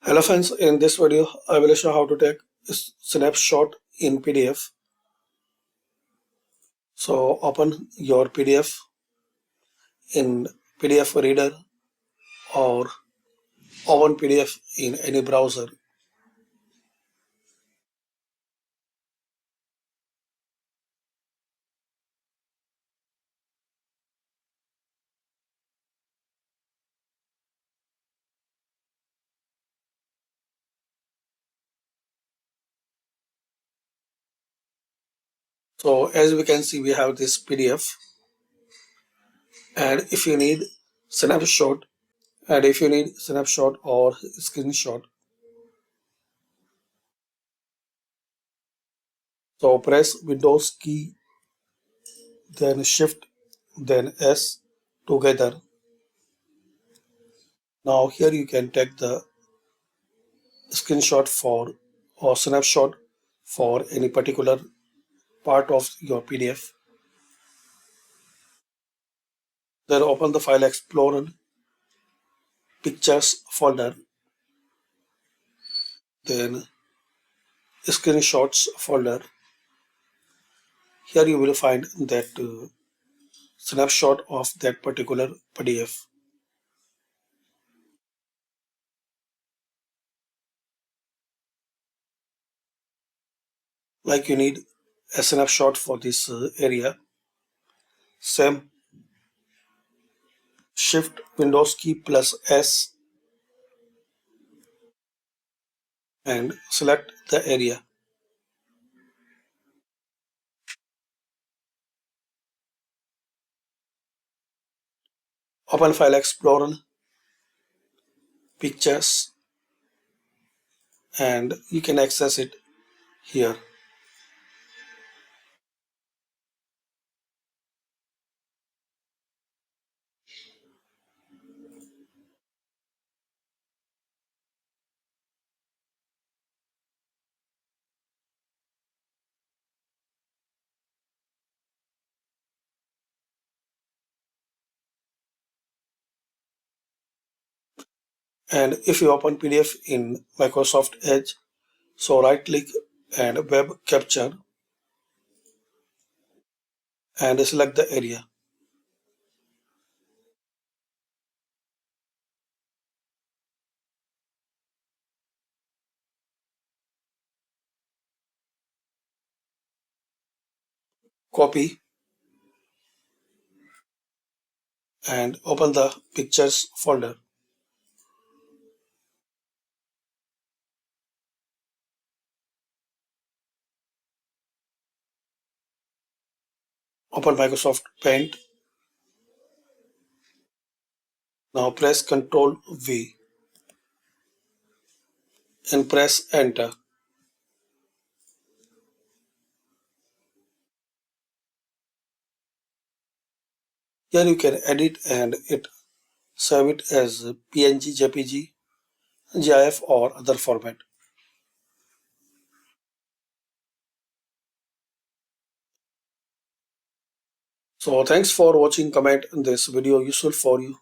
Hello friends, in this video I will show how to take a snapshot in PDF. So open your PDF in PDF reader or open PDF in any browser. So as we can see, we have this PDF, and if you need snapshot or screenshot, so press Windows key, then Shift, then S together. Now here you can take the screenshot for or snapshot for any particular part of your PDF. Then open the File Explorer, Pictures folder, then Screenshots folder. Here you will find that snapshot of that particular PDF. Like you need a snapshot for this area, same Shift Windows key plus S and select the area. Open File Explorer, Pictures, and you can access it here. And if you open PDF in Microsoft Edge, so right click and Web Capture and select the area. Copy and open the Pictures folder. Open Microsoft Paint. Now press Ctrl V and press Enter. Here you can edit and save it as PNG, JPG, GIF or other format. So thanks for watching. Comment this video useful for you.